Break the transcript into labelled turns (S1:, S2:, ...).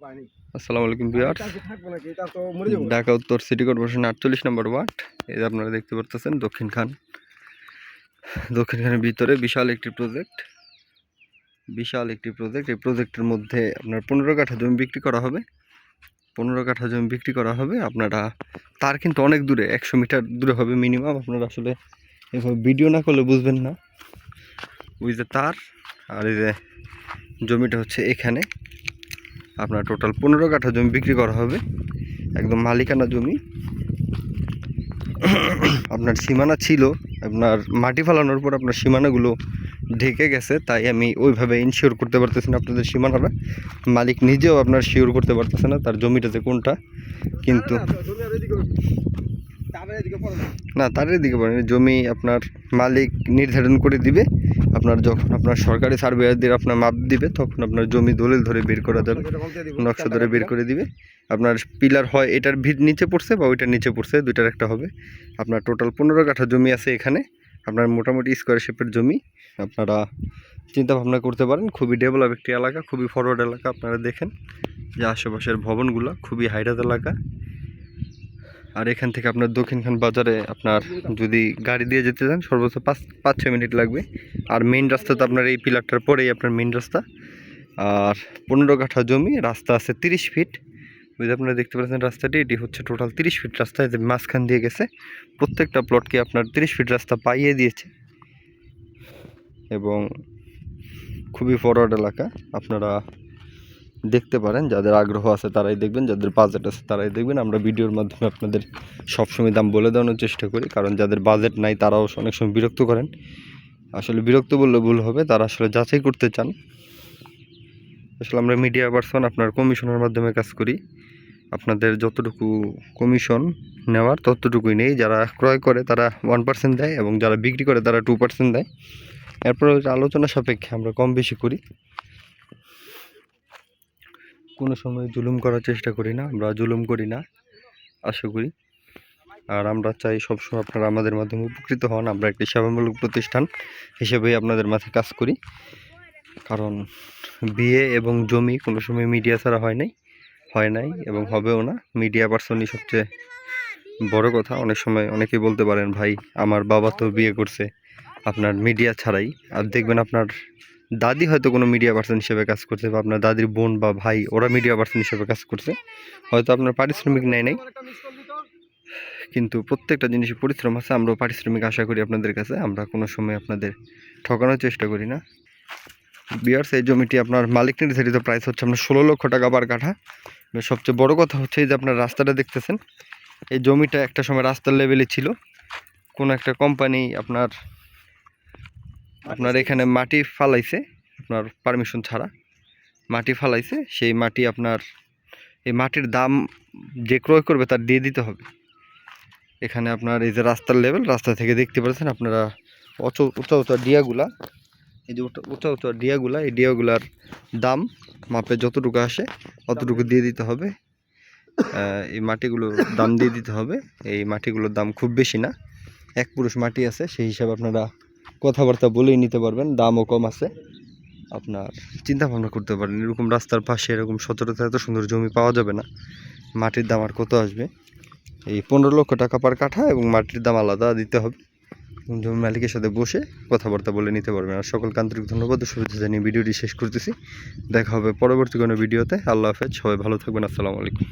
S1: আসসালামু আলাইকুম ভিউয়ার্স, ঢাকা উত্তর সিটি কর্পোরেশন 48 নম্বর ওয়ার্ড। এই যে আপনারা দেখতে পাচ্ছেন দক্ষিণখানের ভিতরে বিশাল একটি প্রজেক্ট। এই প্রজেক্টের মধ্যে আপনার 15 কাঠা জমি বিক্রি করা হবে। 15 কাঠা জমি বিক্রি করা হবে। আপনারা তার কিন্তু অনেক দূরে, 100 মিটার দূরে হবে মিনিমাম। আপনারা আসলে এভাবে ভিডিও না করলে বুঝবেন না। ওই যে তার, আর এই যে জমিটা হচ্ছে এখানে। আপনার টোটাল 15 কাঠা জমি বিক্রি করা হবে, একদম মালিকানা জমি। আপনার সীমানা ছিল, আপনার মাটি ফালানোর পর আপনার সীমানাগুলো ঢেকে গেছে, তাই আমি ওইভাবে ইনশিওর করতে পারতেছি না আপনাদের সীমানাটা। মালিক নিজেও আপনার শিওর করতে পারতেছে না তার জমিটা যে কোনটা। কিন্তু না, তার এদিকে পড়ে জমি আপনার মালিক নির্ধারণ করে দিবে। আপনার যখন আপনার সরকারি সার্ভেয়ারদের আপনার মাপ দিবে, তখন আপনার জমি দলিল ধরে বের করা যাবে, নকশা ধরে বের করে দিবে। আপনার পিলার হয় এটার ভিত নিচে পড়ছে বা ওইটার নিচে পড়ছে, দুইটার একটা হবে। আপনার টোটাল 15 কাঠা জমি আছে এখানে। আপনার মোটামুটি স্কোয়ার শেপের জমি। আপনারা চিন্তা ভাবনা করতে পারেন। খুবই ডেভেলপ একটি এলাকা, খুবই ফরওয়ার্ড এলাকা। আপনারা দেখেন যে আশেপাশের ভবনগুলো খুবই হাইরাত এলাকা। আর এখান থেকে আপনার দক্ষিণখান বাজারে আপনার যদি গাড়ি দিয়ে যেতে চান সর্বোচ্চ 5-6 মিনিট লাগবে। আর মেইন রাস্তা তো আপনার এই পিলারটার পরেই আপনার মেইন রাস্তা। আর 15 কাঠা জমি, রাস্তা আছে 30 ফিট। ওই যে আপনারা দেখতে পাচ্ছেন রাস্তাটি, এটি হচ্ছে টোটাল 30 ফিট রাস্তা। এতে মাঝখান দিয়ে গেছে। প্রত্যেকটা প্লটকে আপনার 30 ফিট রাস্তা পাইয়ে দিয়েছে এবং খুবই ফরওয়ার্ড এলাকা। আপনারা দেখতে পারেন, যাদের আগ্রহ আছে তারাই দেখবেন, যাদের বাজেট আছে তারাই দেখবেন। আমরা ভিডিওর মাধ্যমে আপনাদের সবসময় দাম বলে দেওয়ানোর চেষ্টা করি, কারণ যাদের বাজেট নাই তারাও অনেক সময় বিরক্ত করেন। আসলে বিরক্ত বললে ভুল হবে, তারা আসলে যাচাই করতে চান। আসলে আমরা মিডিয়া পারসন, আপনার কমিশনের মাধ্যমে কাজ করি। আপনাদের যতটুকু কমিশন নেওয়ার ততটুকুই নেই। যারা ক্রয় করে তারা 1% দেয় এবং যারা বিক্রি করে তারা 2% দেয়। এরপর আলোচনা সাপেক্ষে আমরা কম বেশি করি। কোনো সময় জুলুম করার চেষ্টা করি না, আমরা জুলুম করি না, আশা করি। আর আমরা চাই সবসময় আপনারা আমাদের মাধ্যমে উপকৃত হন। আমরা একটি সেবামূলক প্রতিষ্ঠান হিসেবেই আপনাদের মাঝে কাজ করি। কারণ বিয়ে এবং জমি কোনো সময় মিডিয়া ছাড়া হয় নাই এবং হবেও না। মিডিয়া পার্সনই সবচেয়ে বড় কথা। অনেক সময় অনেকেই বলতে পারেন, ভাই আমার বাবা তো বিয়ে করছে আপনার মিডিয়া ছাড়াই। আর দেখবেন আপনার দাদি হয়তো কোনো মিডিয়া পার্সন হিসেবে কাজ করছে, বা আপনার দাদির বোন বা ভাই ওরা মিডিয়া পার্সন হিসেবে কাজ করছে। হয়তো আপনার পারিশ্রমিক নেয় নাই, কিন্তু প্রত্যেকটা জিনিসের পরিশ্রম আছে। আমরাও পারিশ্রমিক আশা করি আপনাদের কাছে। আমরা কোনো সময় আপনাদের ঠকানোর চেষ্টা করি না। ভিউয়ার্স, এই জমিটি আপনার মালিক নির্ধারিত প্রাইস হচ্ছে আপনার 16 লক্ষ টাকা পার কাঠা। সবচেয়ে বড় কথা হচ্ছে যে আপনার রাস্তাটা দেখতেছেন, এই জমিটা একটা সময় রাস্তার লেভেলে ছিল। কোনো একটা কোম্পানি আপনার এখানে মাটি ফালাইছে, আপনার পারমিশন ছাড়া মাটি ফালাইছে। সেই মাটি আপনার, এই মাটির দাম যে ক্রয় করবে তার দিয়ে দিতে হবে। এখানে আপনার এই যে রাস্তার লেভেল, রাস্তা থেকে দেখতে পাচ্ছেন আপনারা উঁচা ডিয়াগুলা, এই যে উঁচা ডিয়াগুলা, এই ডিয়াগুলার দাম মাপে যতটুকু আসে অতটুকু দিয়ে দিতে হবে। এই মাটিগুলোর দাম দিয়ে দিতে হবে। এই মাটিগুলোর দাম খুব বেশি না, এক পুরুষ মাটি আছে, সেই হিসাবে আপনারা কথাবার্তা বলেই নিতে পারবেন। দামও কম আছে। আপনার চিন্তা ভাবনা করতে পারেন, এরকম রাস্তার পাশে এরকম সচরাচর এত সুন্দর জমি পাওয়া যাবে না। মাটির দাম আর কত আসবে? এই 15 লক্ষ টাকা পার কাঠা এবং মাটির দাম আলাদা দিতে হবে। জমি মালিকের সাথে বসে কথাবার্তা বলে নিতে পারবেন। আর সকলকে আন্তরিক ধন্যবাদ ও শুভেচ্ছা জানিয়ে ভিডিওটি শেষ করতেছি। দেখা হবে পরবর্তী কোনো ভিডিওতে। আল্লাহ হাফেজ, সবাই ভালো থাকবেন। আসসালামু আলাইকুম।